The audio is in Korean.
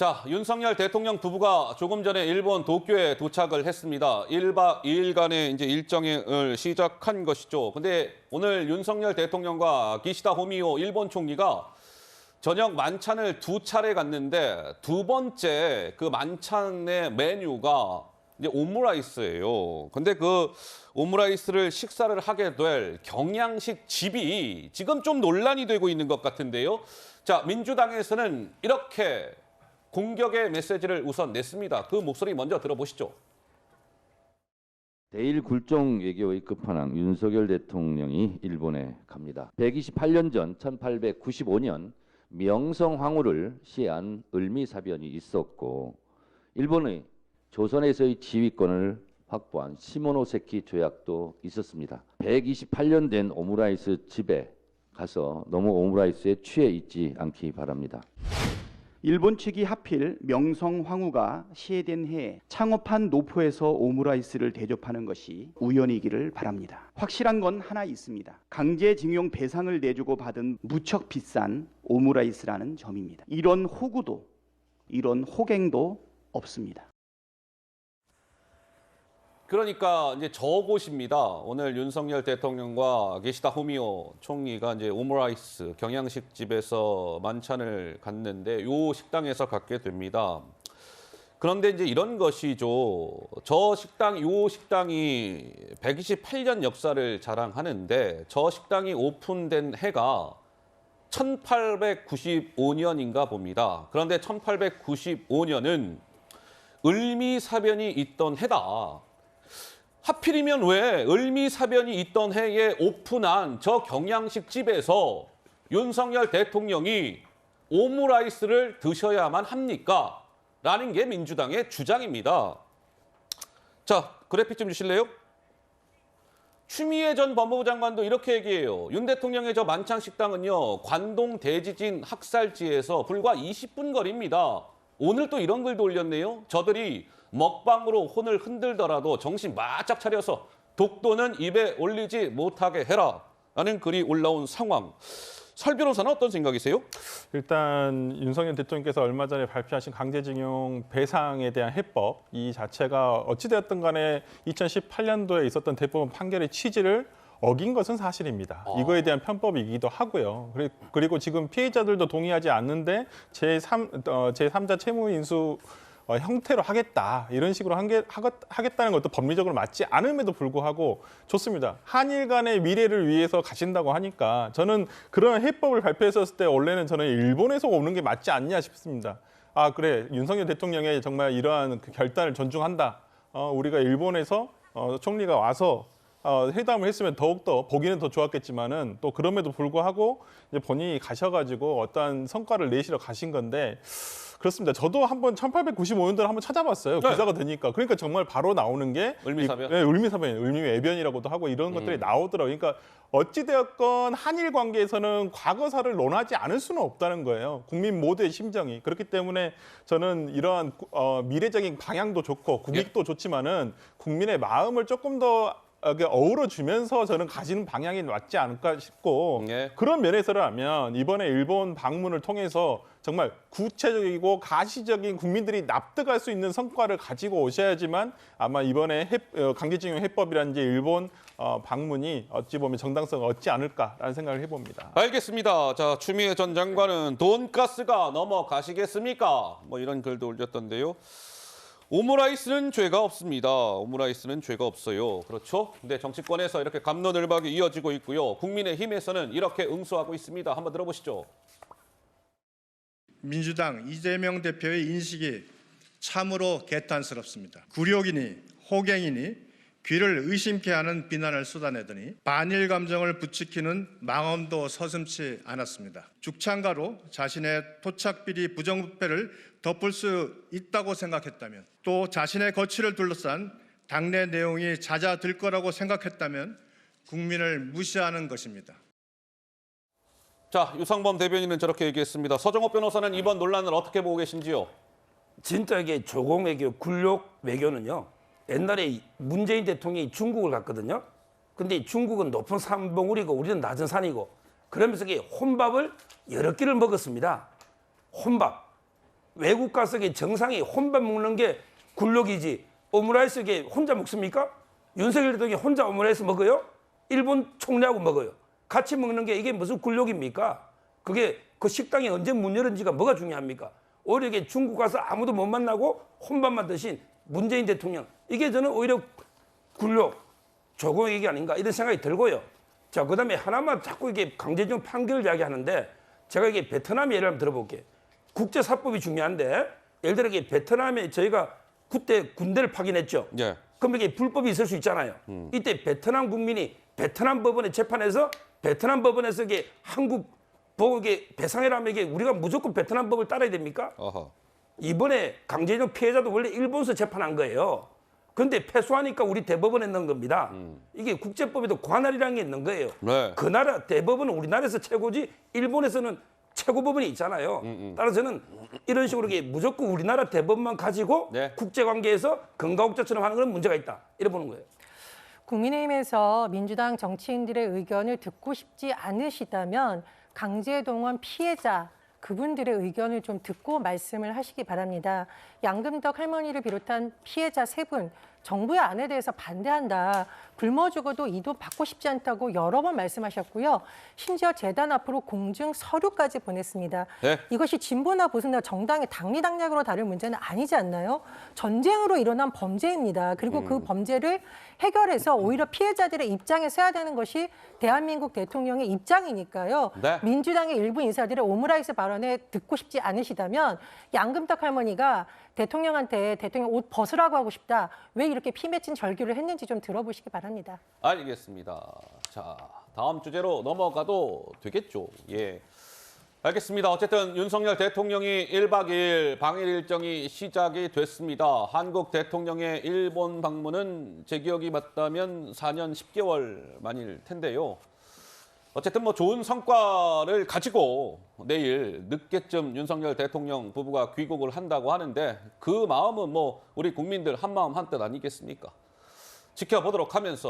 자, 윤석열 대통령 부부가 조금 전에 일본 도쿄에 도착을 했습니다. 1박 2일간의 이제 일정을 시작한 것이죠. 근데 오늘 윤석열 대통령과 기시다 호미오 일본 총리가 저녁 만찬을 두 차례 갔는데 두 번째 그 만찬의 메뉴가 이제 오므라이스예요. 근데 그 오므라이스를 식사를 하게 될 경양식 집이 지금 좀 논란이 되고 있는 것 같은데요. 자, 민주당에서는 이렇게 공격의 메시지를 우선 냈습니다. 그 목소리 먼저 들어보시죠. 대일 굴종 외교의 끝판왕 윤석열 대통령이 일본에 갑니다. 128년 전 1895년 명성황후를 시해한 을미사변이 있었고 일본의 조선에서의 지휘권을 확보한 시모노세키 조약도 있었습니다. 128년 된 오므라이스 집에 가서 너무 오므라이스에 취해 있지 않기 바랍니다. 일본 측이 하필 명성황후가 시해된 해에 창업한 노포에서 오므라이스를 대접하는 것이 우연이기를 바랍니다. 확실한 건 하나 있습니다. 강제징용 배상을 내주고 받은 무척 비싼 오므라이스라는 점입니다. 이런 호구도 이런 호갱도 없습니다. 그러니까 이제 저곳입니다. 오늘 윤석열 대통령과 기시다 호미오 총리가 이제 오므라이스 경양식 집에서 만찬을 갔는데 요 식당에서 갖게 됩니다. 그런데 이제 이런 것이죠. 저 식당, 요 식당이 128년 역사를 자랑하는데 저 식당이 오픈된 해가 1895년인가 봅니다. 그런데 1895년은 을미사변이 있던 해다. 하필이면 왜 을미사변이 있던 해에 오픈한 저 경양식 집에서 윤석열 대통령이 오므라이스를 드셔야만 합니까? 라는 게 민주당의 주장입니다. 자, 그래픽 좀 주실래요? 추미애 전 법무부 장관도 이렇게 얘기해요. 윤 대통령의 저 만찬 식당은요, 관동 대지진 학살지에서 불과 20분 거리입니다. 오늘 또 이런 글도 올렸네요. 저들이 먹방으로 혼을 흔들더라도 정신 바짝 차려서 독도는 입에 올리지 못하게 해라 라는 글이 올라온 상황. 설 변호사는 어떤 생각이세요? 일단 윤석열 대통령께서 얼마 전에 발표하신 강제징용 배상에 대한 해법 이 자체가 어찌되었든 간에 2018년도에 있었던 대법원 판결의 취지를 어긴 것은 사실입니다. 이거에 대한 편법이기도 하고요. 그리고 지금 피해자들도 동의하지 않는데 제3자 채무인수 형태로 하겠다 이런 식으로 하겠다는 것도 법리적으로 맞지 않음에도 불구하고 좋습니다. 한일 간의 미래를 위해서 가신다고 하니까 저는 그런 해법을 발표했었을 때 원래는 저는 일본에서 오는 게 맞지 않냐 싶습니다. 아 그래 윤석열 대통령의 정말 이러한 그 결단을 존중한다. 우리가 일본에서 총리가 와서 회담을 했으면 더욱더 보기는 더 좋았겠지만은 또 그럼에도 불구하고 이제 본인이 가셔가지고 어떠한 성과를 내시러 가신 건데 그렇습니다. 저도 한번 1895년도를 한번 찾아봤어요. 네. 기사가 되니까. 그러니까 정말 바로 나오는 게 을미사변? 네, 을미사변, 을미외변이라고도 하고 이런 것들이 나오더라고요. 그러니까 어찌되었건 한일 관계에서는 과거사를 논하지 않을 수는 없다는 거예요. 국민 모두의 심정이. 그렇기 때문에 저는 이러한 미래적인 방향도 좋고 국익도 좋지만은 국민의 마음을 조금 더 어우러주면서 저는 가시는 방향이 맞지 않을까 싶고 그런 면에서라면 이번에 일본 방문을 통해서 정말 구체적이고 가시적인 국민들이 납득할 수 있는 성과를 가지고 오셔야지만 아마 이번에 강제징용 해법이라든지 일본 방문이 어찌 보면 정당성을 얻지 않을까라는 생각을 해봅니다. 알겠습니다. 자, 추미애 전 장관은 돈가스가 넘어가시겠습니까? 뭐 이런 글도 올렸던데요. 오므라이스는 죄가 없습니다. 오므라이스는 죄가 없어요. 그렇죠? 근데 정치권에서 이렇게 갑론을박이 이어지고 있고요. 국민의힘에서는 이렇게 응수하고 있습니다. 한번 들어보시죠. 민주당 이재명 대표의 인식이 참으로 개탄스럽습니다. 굴욕이니 호갱이니 귀를 의심케 하는 비난을 쏟아내더니 반일 감정을 부추기는 망언도 서슴지 않았습니다. 죽창가로 자신의 토착비리 부정부패를 덮을 수 있다고 생각했다면 또 자신의 거취를 둘러싼 당내 내용이 잦아들 거라고 생각했다면 국민을 무시하는 것입니다. 자, 유상범 대변인은 저렇게 얘기했습니다. 서정호 변호사는 이번 논란을 어떻게 보고 계신지요? 진짜 이게 조공 외교, 굴욕 외교는요. 옛날에 문재인 대통령이 중국을 갔거든요. 근데 중국은 높은 산봉우리고 우리는 낮은 산이고 그러면서 혼밥을 여러 끼를 먹었습니다. 혼밥. 외국 가서 정상이 혼밥 먹는 게 굴욕이지 오므라이스 이게 혼자 먹습니까? 윤석열 대통령이 혼자 오므라이스 먹어요? 일본 총리하고 먹어요. 같이 먹는 게 이게 무슨 굴욕입니까? 그게 그 식당이 언제 문 열은지가 뭐가 중요합니까? 오히려 이게 중국 가서 아무도 못 만나고 혼밥만 드신 문재인 대통령 이게 저는 오히려 굴욕, 조공익이 아닌가 이런 생각이 들고요. 자, 그다음에 하나만 자꾸 이게 강제징용 판결을 이야기하는데 제가 이게 베트남 예를 한번 들어볼게요. 국제사법이 중요한데 예를 들어 이게 베트남에 저희가 그때 군대를 파견했죠. 예. 그럼 이게 불법이 있을 수 있잖아요. 이때 베트남 국민이 베트남 법원에 재판해서 베트남 법원에서 이게 한국 보고 이게 배상해라면 이게 우리가 무조건 베트남 법을 따라야 됩니까? 어허. 이번에 강제징용 피해자도 원래 일본에서 재판한 거예요. 그런데 패소하니까 우리 대법원에 넣은 겁니다. 이게 국제법에도 관할이라는 게 있는 거예요. 네. 그 나라 대법원은 우리나라에서 최고지 일본에서는 최고법원이 있잖아요. 따라서 저는 이런 식으로 이게 무조건 우리나라 대법만 가지고 네. 국제관계에서 건강국자처럼 하는 건 문제가 있다. 이래 보는 거예요. 국민의힘에서 민주당 정치인들의 의견을 듣고 싶지 않으시다면 강제동원 피해자 그분들의 의견을 좀 듣고 말씀을 하시기 바랍니다. 양금덕 할머니를 비롯한 피해자 3분, 정부의 안에 대해서 반대한다. 굶어 죽어도 이 돈 받고 싶지 않다고 여러 번 말씀하셨고요. 심지어 재단 앞으로 공증 서류까지 보냈습니다. 네. 이것이 진보나 보수나 정당의 당리당략으로 다룰 문제는 아니지 않나요? 전쟁으로 일어난 범죄입니다. 그리고 그 범죄를 해결해서 오히려 피해자들의 입장에 서야 되는 것이 대한민국 대통령의 입장이니까요. 네. 민주당의 일부 인사들의 오므라이스 발언에 듣고 싶지 않으시다면 양금덕 할머니가 대통령한테 대통령 옷 벗으라고 하고 싶다. 왜 이렇게 피 맺힌 절규를 했는지 좀 들어보시기 바랍니다. 알겠습니다. 자, 다음 주제로 넘어가도 되겠죠. 예. 알겠습니다. 어쨌든 윤석열 대통령이 1박 2일 방일 일정이 시작이 됐습니다. 한국 대통령의 일본 방문은 제 기억이 맞다면 4년 10개월 만일 텐데요. 어쨌든 뭐 좋은 성과를 가지고 내일 늦게쯤 윤석열 대통령 부부가 귀국을 한다고 하는데 그 마음은 뭐 우리 국민들 한마음 한뜻 아니겠습니까? 지켜보도록 하면서